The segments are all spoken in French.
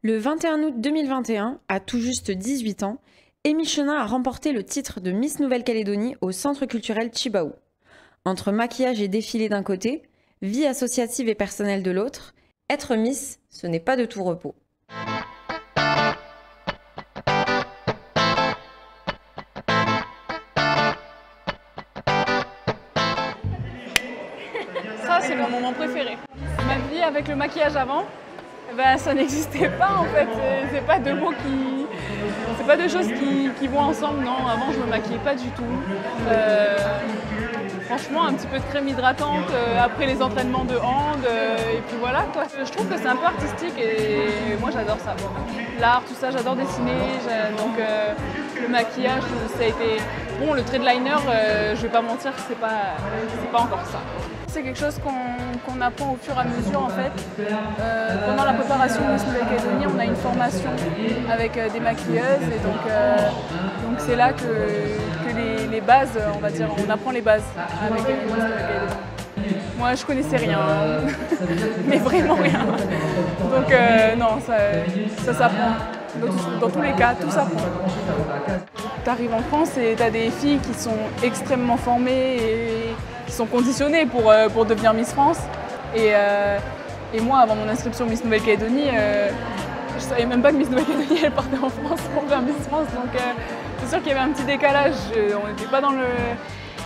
Le 21 août 2021, à tout juste 18 ans, Amy Chenin a remporté le titre de Miss Nouvelle-Calédonie au Centre culturel Chibaou. Entre maquillage et défilé d'un côté, vie associative et personnelle de l'autre, être Miss, ce n'est pas de tout repos. Ça, c'est mon moment préféré. Ma vie avec le maquillage avant, ben, ça n'existait pas en fait. C'est pas deux mots qui. C'est pas deux choses qui vont ensemble, non. Avant, je me maquillais pas du tout. Franchement, un petit peu de crème hydratante après les entraînements de hand, et puis voilà quoi. Je trouve que c'est un peu artistique et moi j'adore ça. L'art, tout ça, j'adore dessiner. Donc le maquillage, ça a été. Bon, le trait de liner, je vais pas mentir, c'est pas encore ça. C'est quelque chose qu'on apprend au fur et à mesure en fait. Pendant la préparation de Miss Nouvelle-Calédonie, on a une formation avec des maquilleuses et donc c'est là que les bases, on va dire, on apprend les bases avec Miss Nouvelle-Calédonie. Moi je connaissais rien, mais vraiment rien. Donc non, ça s'apprend. Dans tous les cas, tout s'apprend. Tu arrives en France et tu as des filles qui sont extrêmement formées et qui sont conditionnées pour devenir Miss France. Et moi, avant mon inscription Miss Nouvelle-Calédonie, je savais même pas que Miss Nouvelle-Calédonie elle partait en France pour faire Miss France. Donc c'est sûr qu'il y avait un petit décalage. On n'était pas dans le.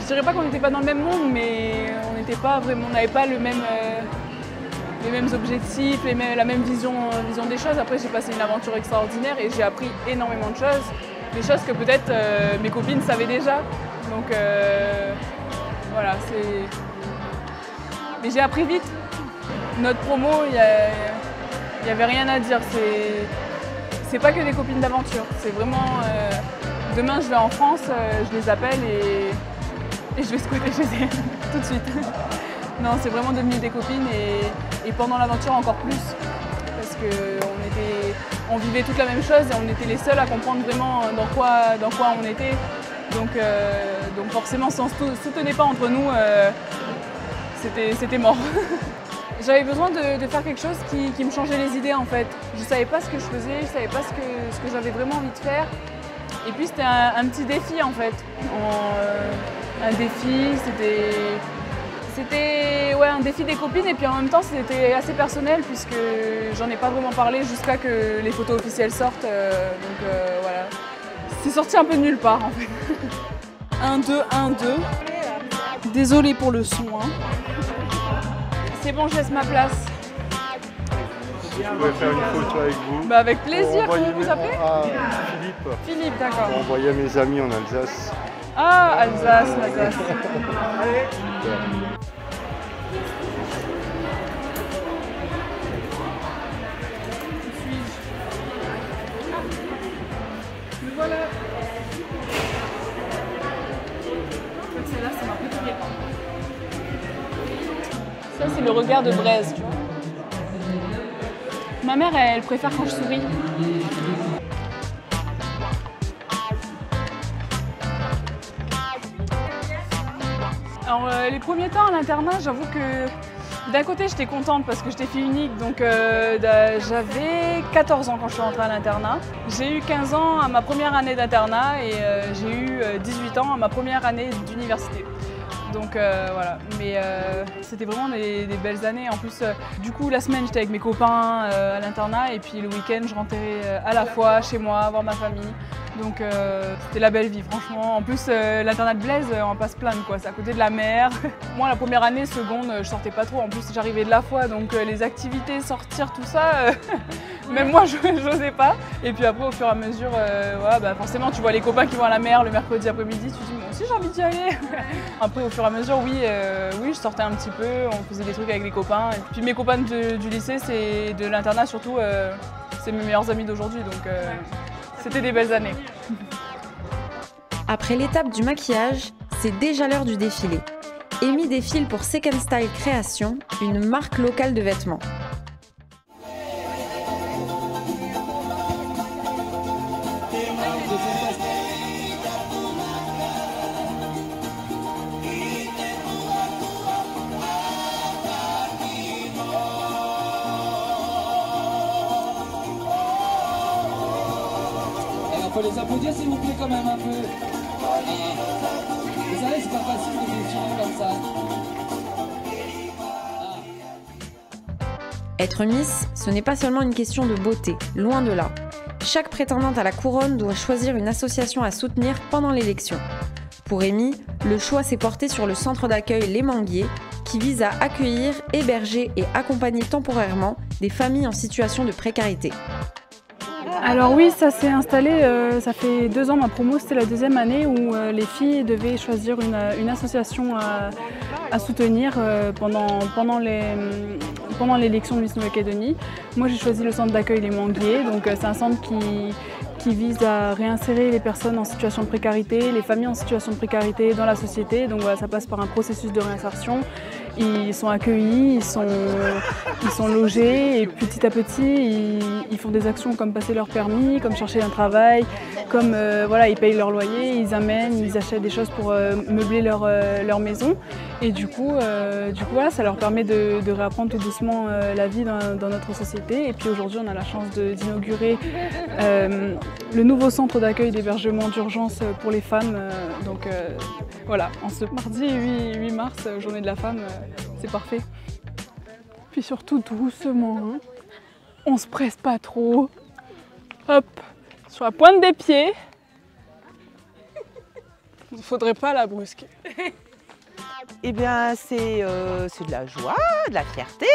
Je dirais pas qu'on n'était pas dans le même monde, mais on n'était pas vraiment. On n'avait pas les mêmes objectifs, la même vision des choses. Après, j'ai passé une aventure extraordinaire et j'ai appris énormément de choses. Des choses que peut-être mes copines savaient déjà. Donc voilà, mais j'ai appris vite. Notre promo, il n'y avait rien à dire. C'est pas que des copines d'aventure. C'est vraiment. Demain, je vais en France, je les appelle et je vais scouter chez elles tout de suite. Non, c'est vraiment devenu des copines et pendant l'aventure encore plus. Parce qu'on vivait toute la même chose et on était les seuls à comprendre vraiment dans quoi on était. Donc forcément, si on ne se soutenait pas entre nous, c'était mort. J'avais besoin de faire quelque chose qui me changeait les idées en fait. Je ne savais pas ce que je faisais, je ne savais pas ce que j'avais vraiment envie de faire. Et puis c'était un petit défi en fait. Un défi, c'était un défi des copines et puis en même temps c'était assez personnel puisque j'en ai pas vraiment parlé jusqu'à que les photos officielles sortent. Donc voilà. C'est sorti un peu de nulle part en fait. 1-2, 1-2. Désolée pour le son. Hein. C'est bon, je laisse ma place. Je pouvais faire une photo avec vous. Bah avec plaisir, comment vous appelez? Philippe. Philippe, d'accord. On envoyait à mes amis en Alsace. Ah, Alsace. Allez. Me voilà. Celle-là, c'est ma préférée. Ça, c'est le regard de braise, tu vois. Ma mère, elle préfère quand je souris. Alors, les premiers temps à l'internat, j'avoue que d'un côté, j'étais contente parce que j'étais fille unique, donc j'avais 14 ans quand je suis rentrée à l'internat. J'ai eu 15 ans à ma première année d'internat et j'ai eu 18 ans à ma première année d'université. Donc voilà, mais c'était vraiment des belles années. En plus, du coup, la semaine, j'étais avec mes copains à l'internat et puis le week-end, je rentrais à la fois chez moi, voir ma famille. Donc c'était la belle vie, franchement. En plus, l'internat de Blaise, on va pas se plaindre, quoi. C'est à côté de la mer. Moi, la première année, seconde, je sortais pas trop. En plus, j'arrivais de la foi, donc les activités, sortir, tout ça, même moi, je n'osais pas. Et puis après, au fur et à mesure, voilà, bah, forcément, tu vois les copains qui vont à la mer le mercredi après-midi, tu te dis, moi aussi, j'ai envie d'y aller. Après, au fur et à mesure, oui, je sortais un petit peu, on faisait des trucs avec les copains. Et puis mes copains du lycée, c'est de l'internat surtout, c'est mes meilleurs amis d'aujourd'hui, donc c'était des belles années. Après l'étape du maquillage, c'est déjà l'heure du défilé. Amy défile pour Second Style Création, une marque locale de vêtements. faut les applaudir s'il vous plaît quand même un peu. Vous savez, c'est pas facile de défiler comme ça. Être Miss, ce n'est pas seulement une question de beauté, loin de là. Chaque prétendante à la couronne doit choisir une association à soutenir pendant l'élection. Pour Amy, le choix s'est porté sur le centre d'accueil Les Manguiers, qui vise à accueillir, héberger et accompagner temporairement des familles en situation de précarité. Alors oui, ça s'est installé, ça fait 2 ans, ma promo, c'était la 2e année où les filles devaient choisir une association à soutenir pendant l'élection de Miss Nouvelle-Calédonie. Moi j'ai choisi le centre d'accueil Les Manguiers, donc c'est un centre qui vise à réinsérer les personnes en situation de précarité, les familles en situation de précarité dans la société. Donc voilà, ça passe par un processus de réinsertion. Ils sont accueillis, ils sont logés et petit à petit, ils font des actions comme passer leur permis, comme chercher un travail, comme voilà, ils payent leur loyer, ils amènent, ils achètent des choses pour meubler leur maison. Et du coup voilà, ça leur permet de réapprendre tout doucement la vie dans notre société. Et puis aujourd'hui, on a la chance d'inaugurer le nouveau centre d'accueil d'hébergement d'urgence pour les femmes. Donc voilà, en ce mardi 8 mars, journée de la femme, c'est parfait. Puis surtout doucement, hein. On se presse pas trop. Hop, sur la pointe des pieds. Il ne faudrait pas la brusquer. Eh bien, c'est de la joie, de la fierté,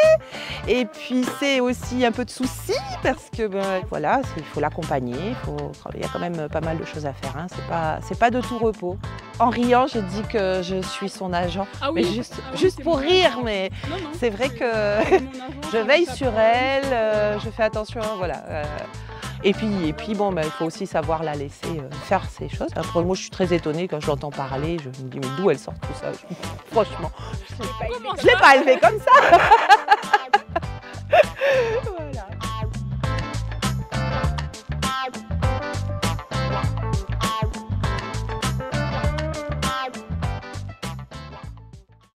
et puis c'est aussi un peu de souci parce que voilà, il faut l'accompagner, il y a quand même pas mal de choses à faire, hein. C'est pas de tout repos. En riant, je dis que je suis son agent, Ah oui, mais juste pour rire, mais c'est vrai que je veille sur elle, je fais attention, voilà. Et puis bon, il faut aussi savoir la laisser faire ses choses. Après, moi, je suis très étonnée quand je l'entends parler. Je me dis, mais d'où elle sort tout ça? Franchement, je ne l'ai pas élevée comme ça.